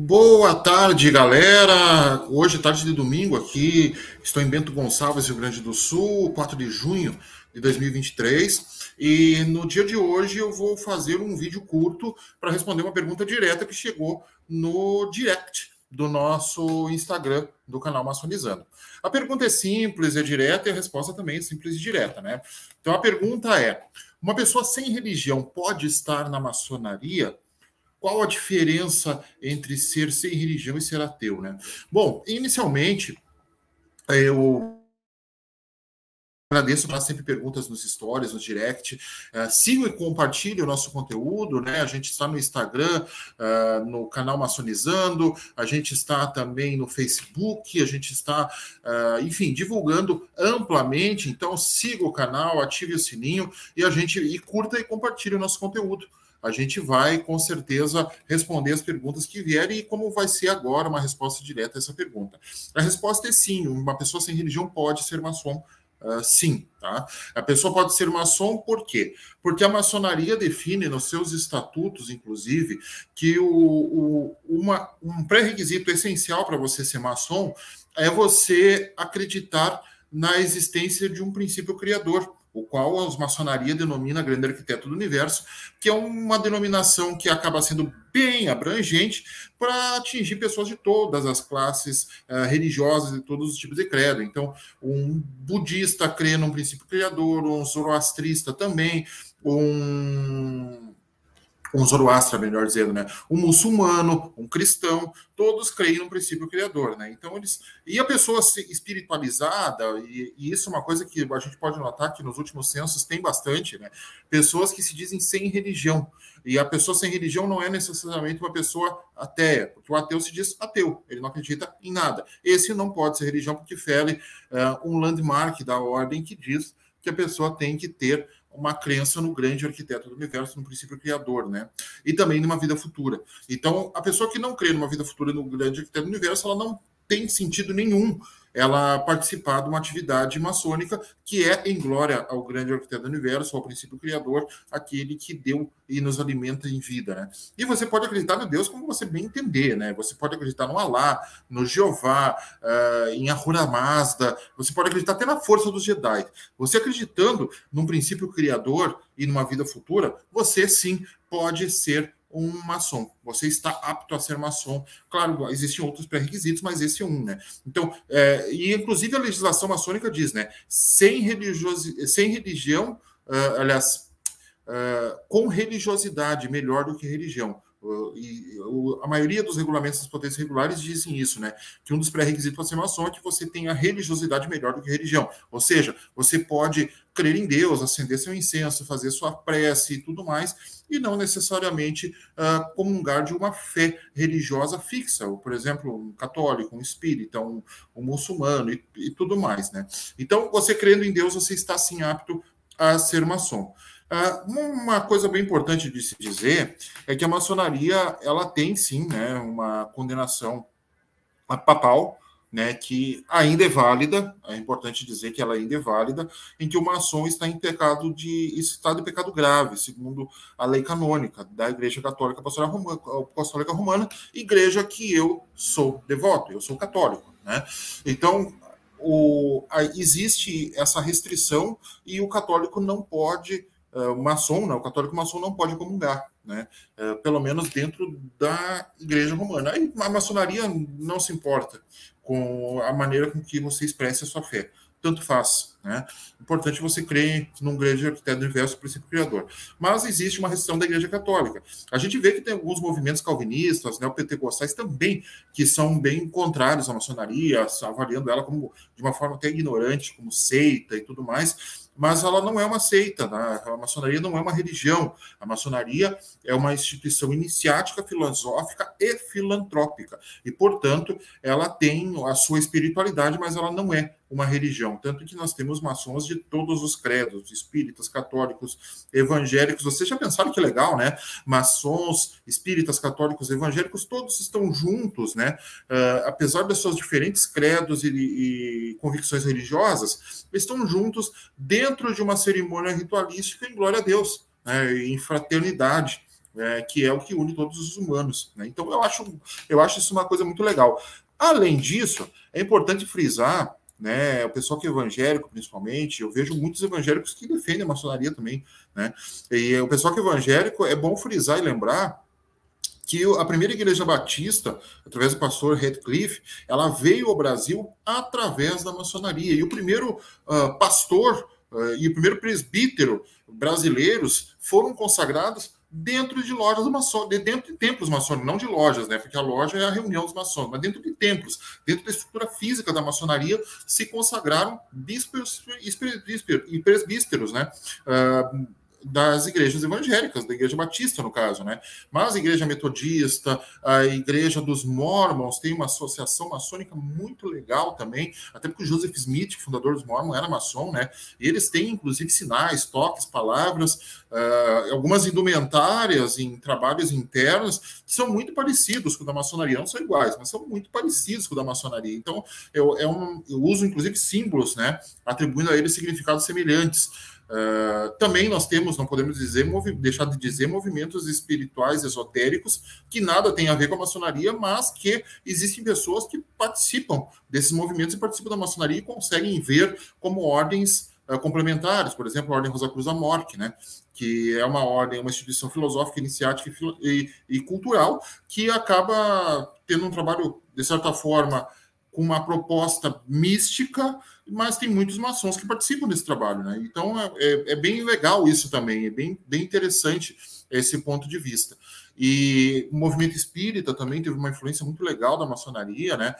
Boa tarde, galera. Hoje, tarde de domingo, aqui estou em Bento Gonçalves, Rio Grande do Sul, 4 de junho de 2023. E no dia de hoje eu vou fazer um vídeo curto para responder uma pergunta direta que chegou no direct do nosso Instagram, do canal Maçonizando. A pergunta é simples, é direta, e a resposta também é simples e direta, né? Então a pergunta é: uma pessoa sem religião pode estar na maçonaria? Qual a diferença entre ser sem religião e ser ateu, né? Bom, inicialmente, eu agradeço, sempre perguntas nos stories, no direct. Sigam e compartilhem o nosso conteúdo, né? A gente está no Instagram, no canal Maçonizando, a gente está também no Facebook, a gente está, enfim, divulgando amplamente. Então, siga o canal, ative o sininho e curta e compartilhe o nosso conteúdo. A gente vai, com certeza, responder as perguntas que vierem e como vai ser agora uma resposta direta a essa pergunta. A resposta é sim, uma pessoa sem religião pode ser maçom. Sim, tá? A pessoa pode ser maçom por quê? Porque a maçonaria define nos seus estatutos, inclusive, que um pré-requisito essencial para você ser maçom é você acreditar na existência de um princípio criador, o qual a maçonaria denomina grande arquiteto do universo, que é uma denominação que acaba sendo bem abrangente para atingir pessoas de todas as classes religiosas e todos os tipos de credo. Então, um budista crê num princípio criador, um zoroastrista também, um zoroastra, melhor dizendo, né? Um muçulmano, um cristão, todos creem no princípio criador, né? Então, e a pessoa espiritualizada, e isso é uma coisa que a gente pode notar que nos últimos censos tem bastante, né? Pessoas que se dizem sem religião. E a pessoa sem religião não é necessariamente uma pessoa ateia, porque o ateu se diz ateu, ele não acredita em nada. Esse não pode ser religião, porque fere um landmark da ordem que diz que a pessoa tem que ter uma crença no grande arquiteto do universo, no princípio criador, né? E também numa vida futura. Então, a pessoa que não crê numa vida futura no grande arquiteto do universo, ela não tem sentido nenhum ela participar de uma atividade maçônica que é em glória ao grande arquiteto do universo, ao princípio criador, aquele que deu e nos alimenta em vida, né? E você pode acreditar no Deus como você bem entender, né? Você pode acreditar no Alá, no Jeová, em Ahura Mazda, você pode acreditar até na força dos Jedi. Você acreditando num princípio criador e numa vida futura, você sim pode ser um maçom. Você está apto a ser maçom. Claro, existem outros pré-requisitos, mas esse é um, né? Então, e inclusive a legislação maçônica diz, né? Sem religião, aliás, com religiosidade, melhor do que religião. A maioria dos regulamentos das potências regulares dizem isso, né? Que um dos pré-requisitos para ser maçom é que você tenha religiosidade melhor do que religião. Ou seja, você pode crer em Deus, acender seu incenso, fazer sua prece e tudo mais, e não necessariamente comungar de uma fé religiosa fixa, ou, por exemplo, um católico, um espírita, um muçulmano e tudo mais, né? Então, você crendo em Deus, você está sim apto a ser maçom. Uma coisa bem importante de se dizer é que a maçonaria ela tem sim, né, uma condenação papal, né, que ainda é válida. É importante dizer que ela ainda é válida, em que o maçom está em estado de pecado grave, segundo a lei canônica da Igreja Católica Apostólica Romana, igreja que eu sou devoto, eu sou católico, né? Então existe essa restrição e o católico não pode maçom, né, o católico maçom não pode comungar, né, pelo menos dentro da Igreja Romana. Aí a maçonaria não se importa com a maneira com que você expressa a sua fé. Tanto faz, né? Importante você crer num grande arquiteto do universo, princípio criador. Mas existe uma restrição da Igreja Católica. A gente vê que tem alguns movimentos calvinistas, neopentecostais também, que são bem contrários à maçonaria, avaliando ela como de uma forma até ignorante, como seita e tudo mais, mas ela não é uma seita, né? A maçonaria não é uma religião. A maçonaria é uma instituição iniciática, filosófica e filantrópica. E, portanto, ela tem a sua espiritualidade, mas ela não é uma religião. Tanto que nós temos maçons de todos os credos, espíritas, católicos, evangélicos. Vocês já pensaram que legal, né? Maçons, espíritas, católicos, evangélicos, todos estão juntos, né? Apesar das suas diferentes credos e convicções religiosas, estão juntos dentro de uma cerimônia ritualística em glória a Deus, né? Em fraternidade. que é o que une todos os humanos, né? Então eu acho isso uma coisa muito legal. Além disso, é importante frisar, né, o pessoal que é evangélico, principalmente, eu vejo muitos evangélicos que defendem a maçonaria também, né? E o pessoal que é evangélico, é bom frisar e lembrar que a primeira igreja batista, através do pastor Radcliffe, ela veio ao Brasil através da maçonaria. E o primeiro pastor e o primeiro presbítero brasileiros foram consagrados dentro de lojas maçônicas, dentro de templos maçônicos, não de lojas, né? Porque a loja é a reunião dos maçons, mas dentro de templos, dentro da estrutura física da maçonaria, se consagraram bispos e presbíteros, né? Das igrejas evangélicas, da igreja batista, no caso, né? Mas a igreja metodista, a igreja dos Mormons, tem uma associação maçônica muito legal também, até porque o Joseph Smith, fundador dos Mormons, era maçom, né? E eles têm, inclusive, sinais, toques, palavras, algumas indumentárias em trabalhos internos que são muito parecidos com o da maçonaria, não são iguais, mas são muito parecidos com o da maçonaria. Então, eu uso, inclusive, símbolos, né? Atribuindo a eles significados semelhantes. Também nós temos, não podemos deixar de dizer, movimentos espirituais esotéricos que nada tem a ver com a maçonaria, mas que existem pessoas que participam desses movimentos e participam da maçonaria e conseguem ver como ordens complementares, por exemplo, a Ordem Rosacruz Amorque, né, que é uma ordem, uma instituição filosófica, iniciática e cultural que acaba tendo um trabalho, de certa forma, com uma proposta mística, mas tem muitos maçons que participam desse trabalho, né? Então é bem legal isso também, é bem interessante esse ponto de vista. E o movimento espírita também teve uma influência muito legal da maçonaria, né?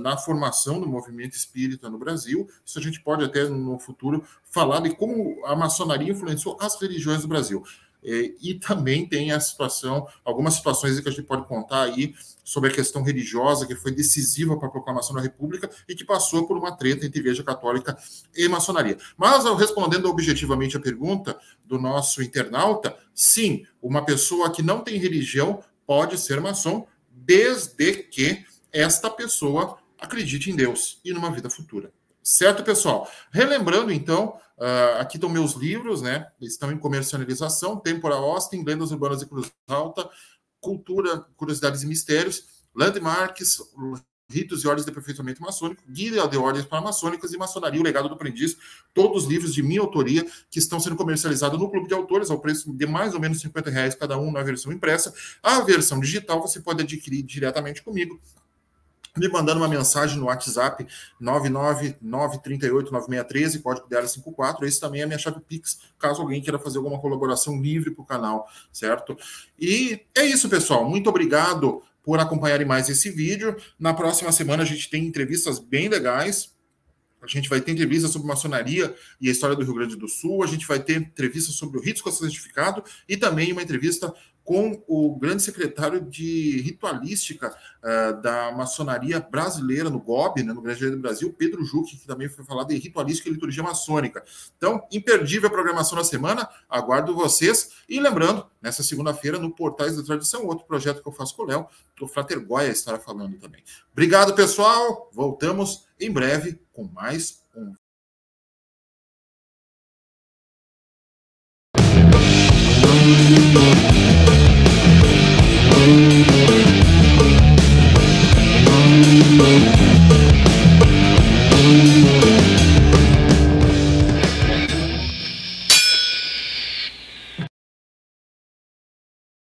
Na formação do movimento espírita no Brasil. Isso a gente pode até no futuro falar de como a maçonaria influenciou as religiões do Brasil. E também tem algumas situações que a gente pode contar aí sobre a questão religiosa que foi decisiva para a proclamação da República e que passou por uma treta entre Igreja Católica e maçonaria. Mas, respondendo objetivamente a pergunta do nosso internauta, sim, uma pessoa que não tem religião pode ser maçom, desde que esta pessoa acredite em Deus e numa vida futura. Certo, pessoal? Relembrando, então, aqui estão meus livros, né? Eles estão em comercialização: Têmpora Austin, Lendas Urbanas e Cruz Alta, Cultura, Curiosidades e Mistérios, Landmarks, Ritos e Ordens de Aperfeiçoamento Maçônico, Guia de Ordens Paramaçônicas e Maçonaria, o Legado do Aprendiz, todos os livros de minha autoria que estão sendo comercializados no Clube de Autores, ao preço de mais ou menos R$50 cada um na versão impressa. A versão digital você pode adquirir diretamente comigo, me mandando uma mensagem no WhatsApp 999389613, código dela 54. Esse também é a minha chave Pix, caso alguém queira fazer alguma colaboração livre para o canal, certo? E é isso, pessoal. Muito obrigado por acompanharem mais esse vídeo. Na próxima semana a gente tem entrevistas bem legais. A gente vai ter entrevistas sobre maçonaria e a história do Rio Grande do Sul. A gente vai ter entrevistas sobre o rito certificado e também uma entrevista com o grande secretário de ritualística da maçonaria brasileira no GOB, né, no Grande do Brasil, Pedro Juque, que também foi falar de ritualística e liturgia maçônica. Então, imperdível a programação da semana, aguardo vocês. E lembrando, nessa segunda-feira, no Portais da Tradição, outro projeto que eu faço com o Léo, o Frater Goya estará falando também. Obrigado, pessoal. Voltamos em breve com mais um